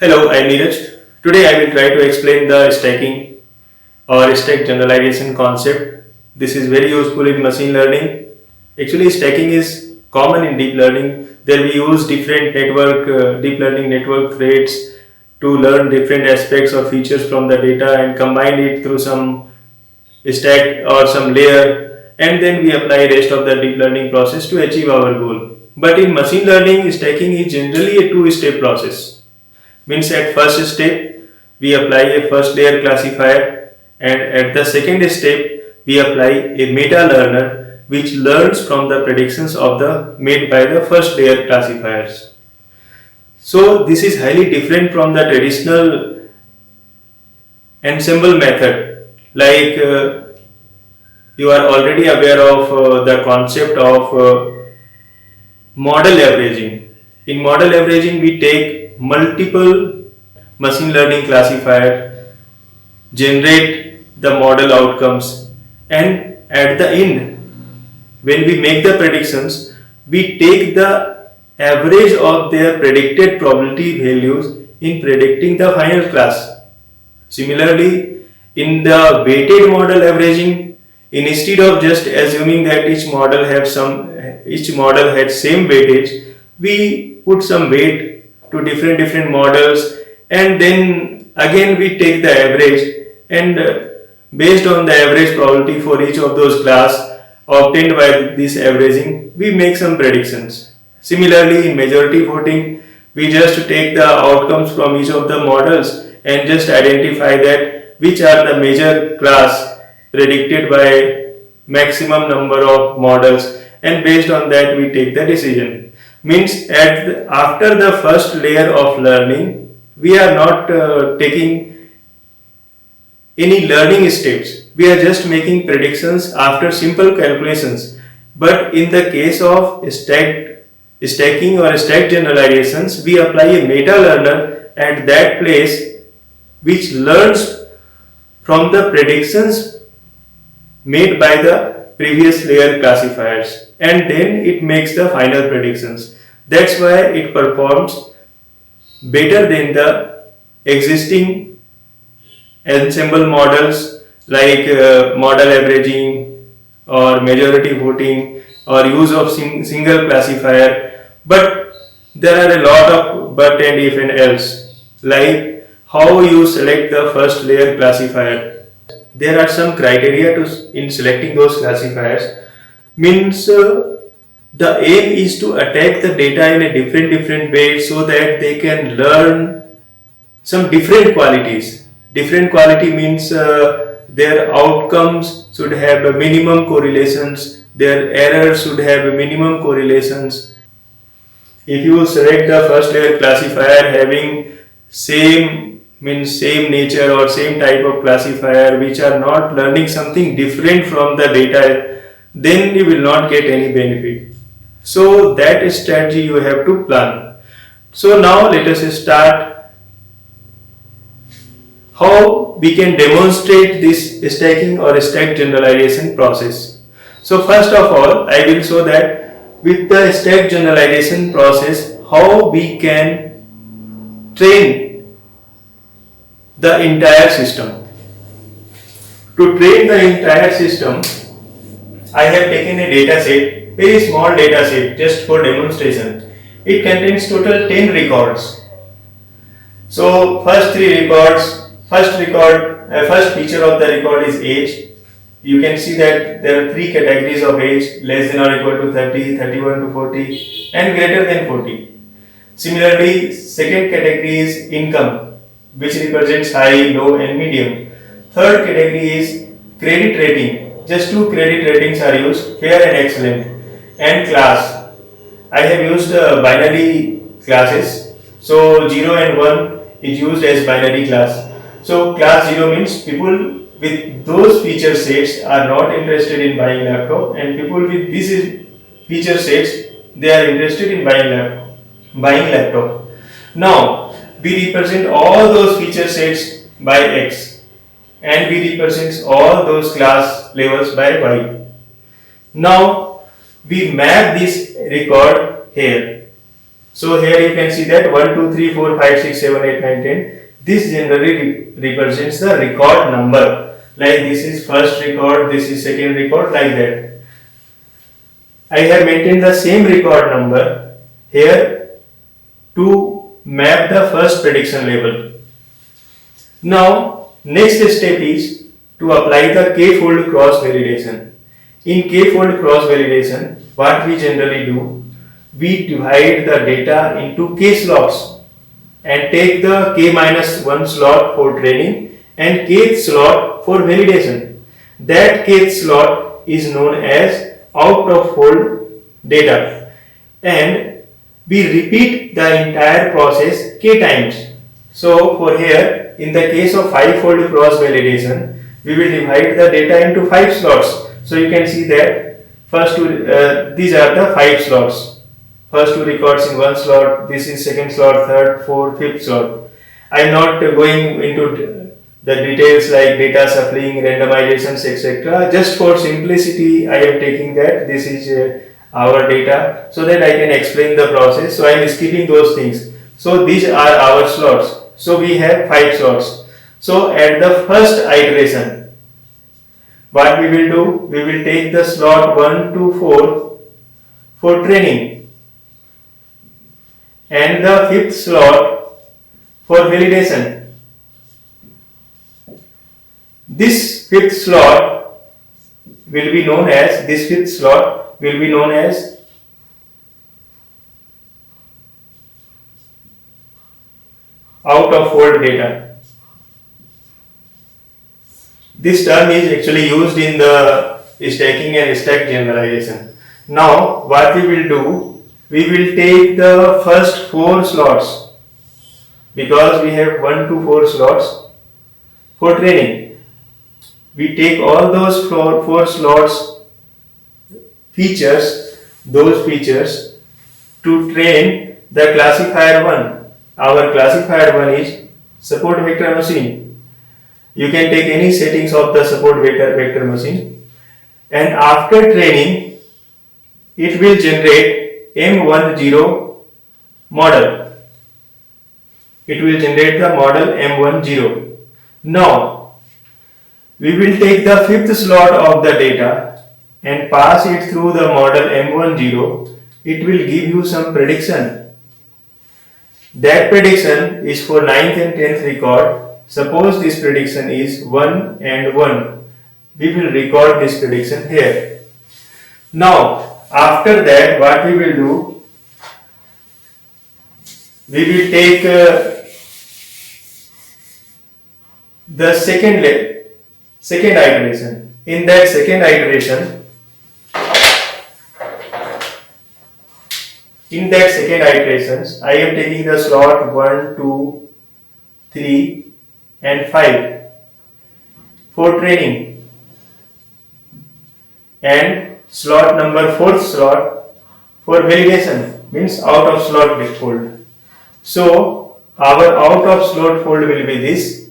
Hello, I'm Neeraj. Today I will try to explain the stacking or stack generalization concept. This is very useful in machine learning. Actually, stacking is common in deep learning. There we use different deep learning network threads to learn different aspects or features from the data and combine it through some stack or some layer, and then we apply rest of the deep learning process to achieve our goal. But in machine learning, stacking is generally a two-step process. Means at first step we apply a first layer classifier, and at the second step we apply a meta learner which learns from the predictions of the made by the first layer classifiers. So this is highly different from the traditional ensemble method. Like you are already aware of the concept of model averaging. In model averaging we take multiple machine learning classifier, generate the model outcomes, and at the end when we make the predictions we take the average of their predicted probability values in predicting the final class. Similarly, in the weighted model averaging, instead of just assuming that each model had same weightage, we put some weight to different models, and then again we take the average, and based on the average probability for each of those class obtained by this averaging, we make some predictions. Similarly, in majority voting, we just take the outcomes from each of the models and just identify that which are the major class predicted by maximum number of models, and based on that we take the decision. Means after the first layer of learning we are not taking any learning steps, we are just making predictions after simple calculations. But in the case of stacking or stack generalizations, we apply a meta learner at that place which learns from the predictions made by the previous layer classifiers, and then it makes the final predictions. That's why it performs better than the existing ensemble models like model averaging or majority voting or use of single classifier. But there are a lot of but and if and else, like how you select the first layer classifier. There are some criteria in selecting those classifiers. Means the aim is to attack the data in a different way so that they can learn some different qualities. Different quality means their outcomes should have a minimum correlations, their errors should have a minimum correlations. If you select the first layer classifier having same nature or same type of classifier which are not learning something different from the data, then you will not get any benefit. So that strategy you have to plan. So now let us start how we can demonstrate this stacking or stack generalization process. So first of all, I will show that with the stack generalization process how we can train the entire system. To train the entire system, I have taken a data set, very small data set just for demonstration. It contains total 10 records. So first first feature of the record is age. You can see that there are three categories of age: less than or equal to 30, 31 to 40, and greater than 40. Similarly, second category is income, which represents high, low, and medium. Third category is credit rating. Just two credit ratings are used: fair and excellent. And class. I have used binary classes. So 0 and 1 is used as binary class. So class 0 means people with those feature sets are not interested in buying laptop, and people with these feature sets they are interested in buying laptop. Now we represent all those feature sets by X, and we represent all those class levels by Y. Now we map this record here. So here you can see that 1, 2, 3, 4, 5, 6, 7, 8, 9, 10. This generally represents the record number. Like this is first record, this is second record, like that. I have maintained the same record number here to map the first prediction label. Now, next step is to apply the k-fold cross validation. In k-fold cross validation, what we generally do, we divide the data into k slots and take the k-1 slot for training and kth slot for validation. That kth slot is known as out of fold data, and we repeat the entire process k times. So for here, in the case of 5-fold cross validation, we will divide the data into 5 slots. So you can see that first two, these are the 5 slots. First two records in one slot, this is second slot, third, fourth, fifth slot. I am not going into the details like data shuffling, randomizations, etc. Just for simplicity, I am taking that this is our data so that I can explain the process. So I am skipping those things. So these are our slots. So we have 5 slots. So at the first iteration, what we will do? We will take the slot 1 to 4 for training and the fifth slot for validation. This fifth slot will be known as out of fold data. This term is actually used in the stacking and stack generalization. Now what we will do, we will take the first 4 slots because we have 1 to 4 slots for training. We take all those 4 slots those features to train the classifier 1. Our classifier 1 is support vector machine. You can take any settings of the support vector machine, and after training it will generate M10 model. It will generate the model M10. Now we will take the fifth slot of the data and pass it through the model M10. It will give you some prediction. That prediction is for 9th and 10th record. Suppose this prediction is 1 and 1. We will record this prediction here. Now after that, what we will do, we will take the second iteration. In that second iteration, I am taking the slot 1, 2, 3 and 5 for training, and slot number 4th slot for validation, means out of slot fold. So our out of slot fold will be this,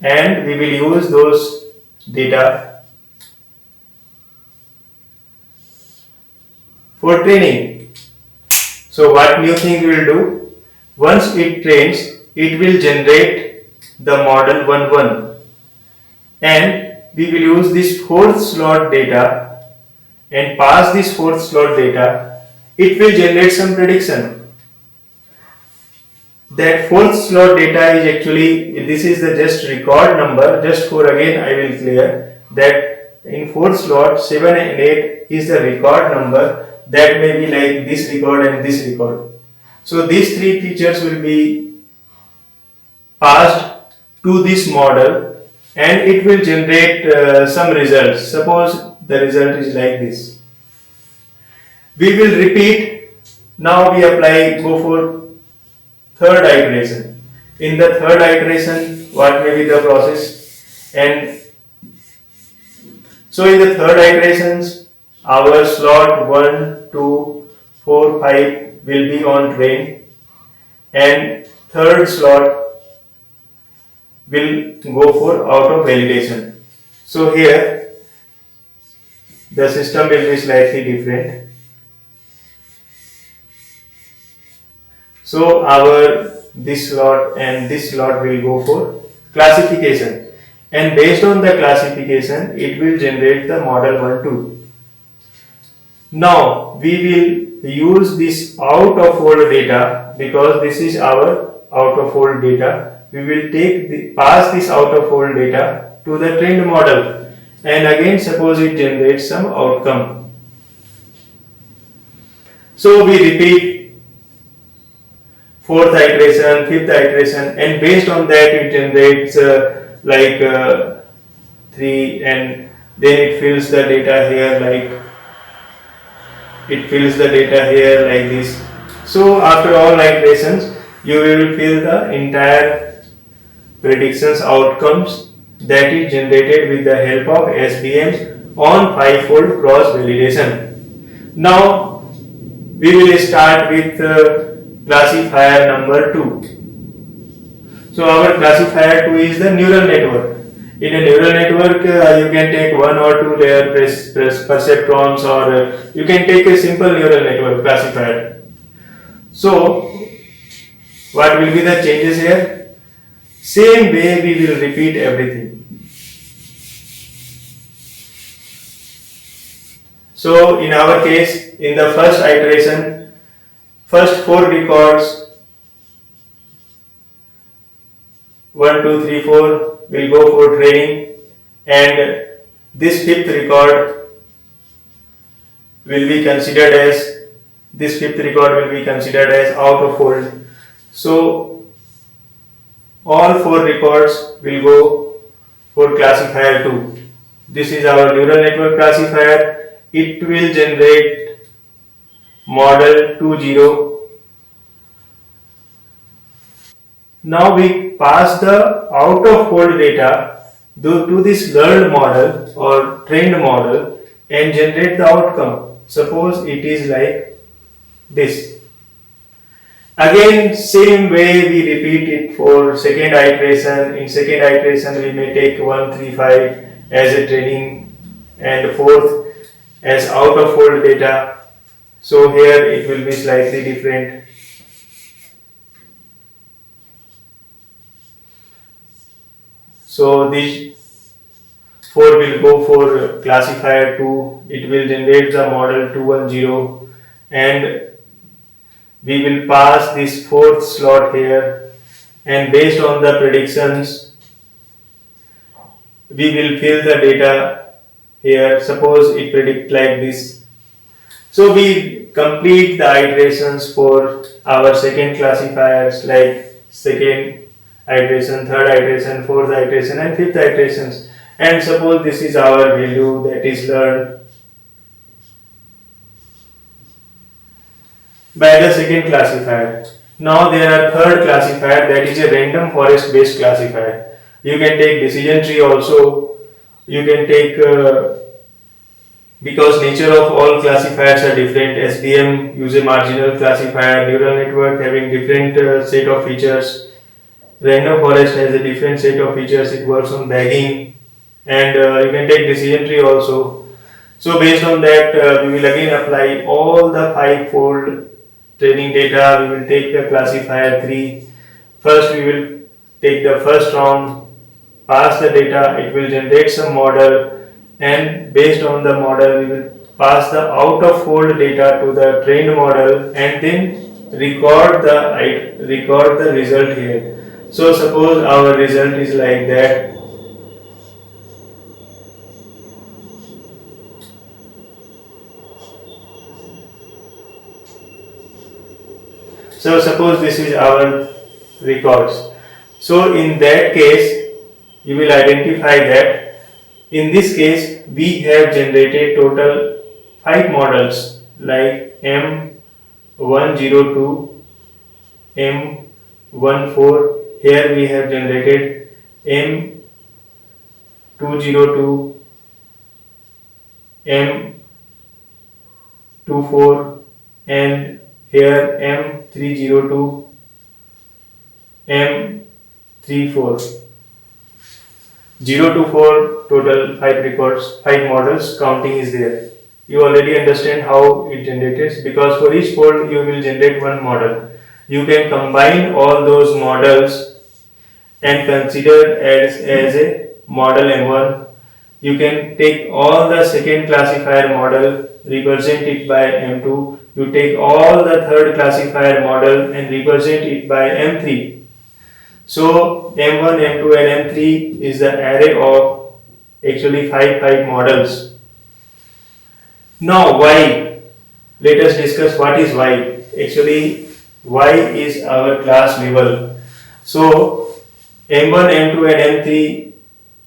and we will use those data for training. So what new thing we will do? Once it trains, it will generate the model 1-1, and we will use this 4th slot data and pass this 4th slot data. It will generate some prediction. That 4th slot data is actually, this is the just record number. Just for again I will clear that in 4th slot 7 and 8 is the record number. That may be like this record and this record. So these 3 features will be passed to this model, and it will generate some results. Suppose the result is like this. We will repeat. Now we go for third iteration. In the third iteration, what may be the process? And so in the third iterations, our slot 1, 2, 4, 5 will be on train, and third slot will go for out of validation. So here the system will be slightly different. So our this slot and this slot will go for classification, and based on the classification it will generate the model 1 2. Now we will use this out of hold data, because this is our out of hold data. We will pass this out of hold data to the trained model, and again suppose it generates some outcome. So we repeat fourth iteration, fifth iteration, and based on that it generates 3, and then it fills the data here like this. So after all iterations you will fill the entire predictions outcomes that is generated with the help of SVM on 5-fold cross validation. Now we will start with classifier number 2. So our classifier 2 is the neural network. In a neural network, you can take 1 or 2 layer perceptrons, or you can take a simple neural network classifier. So what will be the changes here? Same way we will repeat everything. So in our case, in the first iteration, first 4 records 1, 2, 3, 4 will go for training, and this fifth record will be considered as out of hold. So all 4 records will go for classifier 2. This is our neural network classifier. It will generate model 20. Now we pass the out of hold data to this learned model or trained model and generate the outcome. Suppose it is like this. Again, same way we repeat it for second iteration. In second iteration we may take 1, 3, 5 as a training, and fourth as out of hold data. So here it will be slightly different. So these 4 will go for classifier 2. It will generate the model 210, and we will pass this fourth slot here, and based on the predictions we will fill the data here. Suppose it predict like this. So we complete the iterations for our second classifiers, like second iteration, third iteration, fourth iteration, and fifth iterations. And suppose this is our value that is learned by the second classifier. Now there are third classifier, that is a random forest based classifier. You can take decision tree also. You can take because nature of all classifiers are different. SVM use a marginal classifier, neural network having different set of features. Random forest has a different set of features. It works on bagging, and you can take decision tree also. So based on that, we will again apply all the 5-fold training data. We will take the classifier 3. First we will take the first round, pass the data, it will generate some model, and based on the model we will pass the out of hold data to the trained model, and then record the result here. So suppose our result is like that. So suppose this is our records. So in that case, you will identify that in this case we have generated total 5 models, like M102, M14. Here we have generated M202, M24, and here M302, M34. 0 to 4, total 5 records, 5 models, counting is there. You already understand how it generates, because for each fold you will generate one model. You can combine all those models and consider as a model M1. You can take all the second classifier model, represent it by M2. You take all the third classifier model and represent it by M3. So M1, M2 and M3 is the array of actually 5 models. Now Y, let us discuss what is Y. Actually Y is our class level. So M1, M2 and M3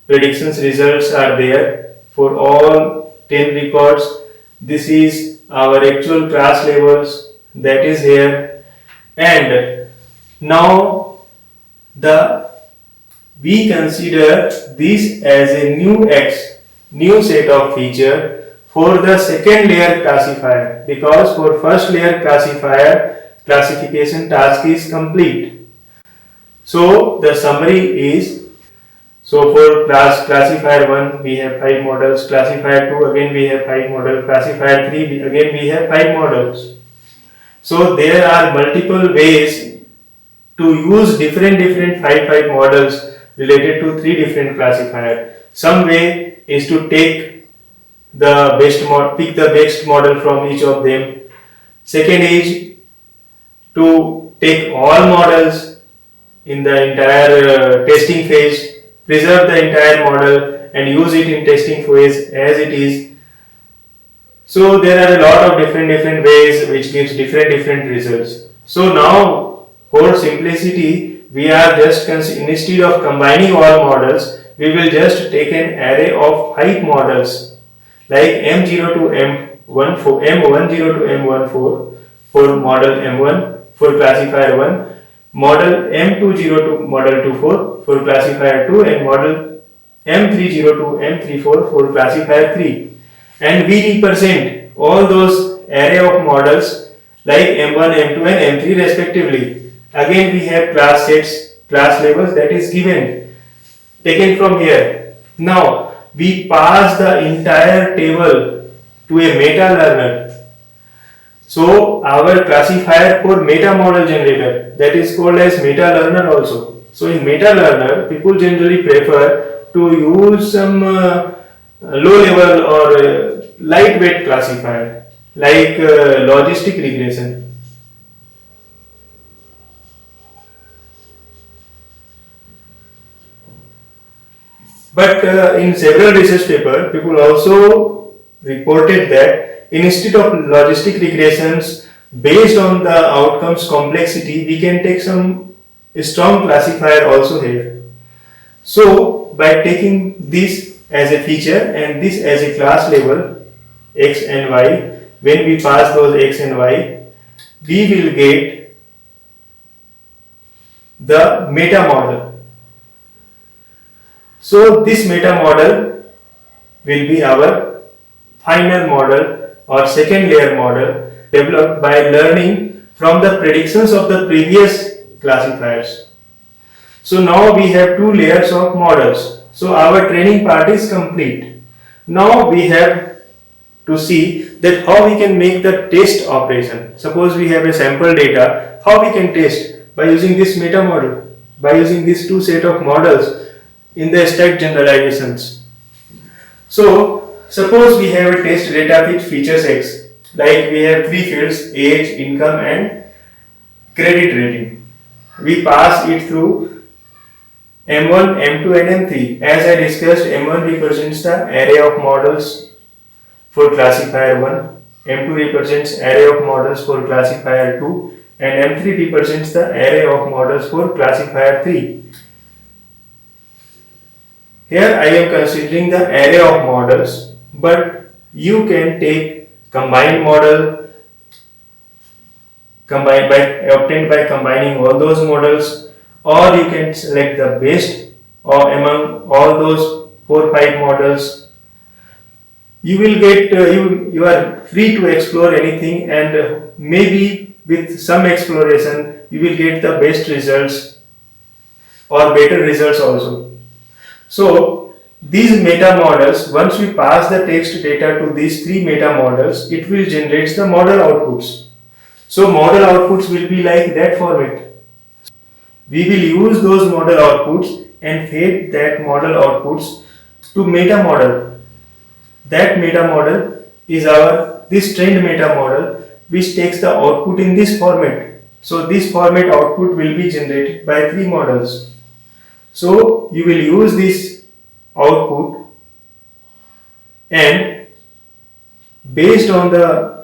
predictions results are there for all 10 records. This is our actual class levels that is here, and now we consider this as a new set of feature for the second layer classifier, because for first layer classifier classification task is complete. So the summary is, so for classifier 1 we have 5 models, classifier 2 again we have 5 models, classifier 3 again we have 5 models. So there are multiple ways to use different 5 models related to 3 different classifiers. Some way is to take the pick the best model from each of them. Second is to take all models in the entire testing phase, preserve the entire model and use it in testing phase as it is. So there are a lot of different ways which gives different results. So now for simplicity we are just instead of combining all models, we will just take an array of 5 models like M0 to M14, M10 to M14 for model M1 for classifier 1, model M20 to model 24 for classifier 2 and model M30 to M34 for classifier 3, and we represent all those array of models like M1, M2 and M3 respectively. Again we have class sets, class levels that is given, taken from here. Now we pass the entire table to a meta learner. So our classifier for meta model generator, that is called as meta learner also. So in meta learner people generally prefer to use some low level or lightweight classifier like logistic regression. But in several research papers, people also reported that instead of logistic regressions based on the outcomes complexity, we can take some strong classifier also here. So by taking this as a feature and this as a class level x and y, when we pass those x and y, we will get the meta model. So this meta model will be our final model or second layer model developed by learning from the predictions of the previous classifiers. So now we have 2 layers of models. So our training part is complete. Now we have to see that how we can make the test operation. Suppose we have a sample data, how we can test by using this meta model, by using these 2 set of models in the stacked generalizations. So suppose we have a test data with features X, like we have 3 fields, age, income and credit rating. We pass it through M1, M2 and M3. As I discussed, M1 represents the array of models for classifier 1, M2 represents array of models for classifier 2 and M3 represents the array of models for classifier 3. Here I am considering the array of models, but you can take combined model obtained by combining all those models, or you can select the best or among all those 4-5 models. You will get you are free to explore anything, and maybe with some exploration you will get the best results or better results also. So these meta models, once we pass the text data to these 3 meta models, it will generate the model outputs. So model outputs will be like that format. We will use those model outputs and feed that model outputs to meta model. That meta model is our this trend meta model which takes the output in this format. So this format output will be generated by three models. So you will use this output and based on the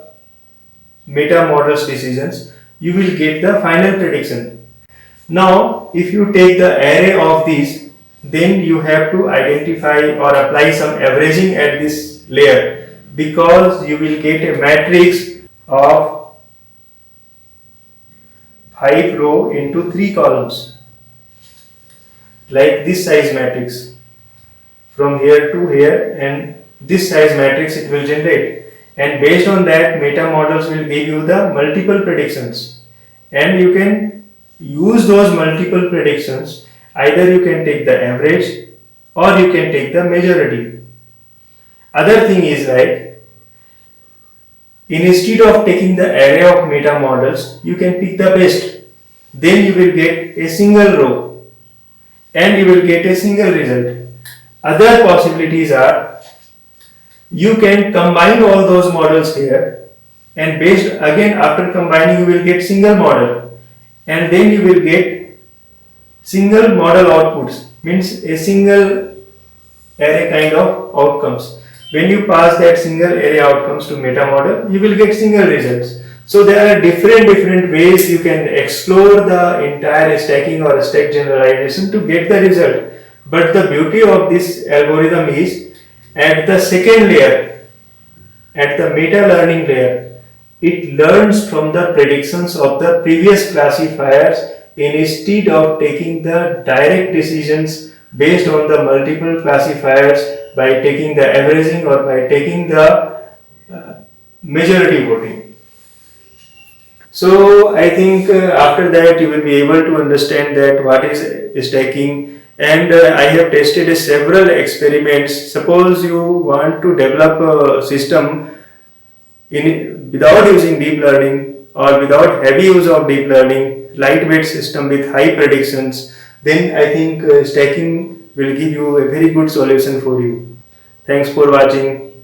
meta model's decisions you will get the final prediction. Now if you take the array of these, then you have to identify or apply some averaging at this layer, because you will get a matrix of 5 row into 3 columns, like this size matrix from here to here, and this size matrix it will generate, and based on that meta models will give you the multiple predictions, and you can use those multiple predictions. Either you can take the average or you can take the majority. Other thing is like, instead of taking the array of meta models, you can pick the best. Then you will get a single row and you will get a single result. Other possibilities are, you can combine all those models here, and based again after combining you will get single model, and then you will get single model outputs, means a single array kind of outcomes. When you pass that single array outcomes to meta model, you will get single results. So there are different ways you can explore the entire stacking or stack generalization to get the result. But the beauty of this algorithm is, at the second layer, at the meta learning layer, it learns from the predictions of the previous classifiers instead of taking the direct decisions based on the multiple classifiers by taking the averaging or by taking the majority voting. So I think after that you will be able to understand that what is stacking, and I have tested several experiments. Suppose you want to develop a system without using deep learning or without heavy use of deep learning, lightweight system with high predictions, then I think stacking will give you a very good solution for you. Thanks for watching.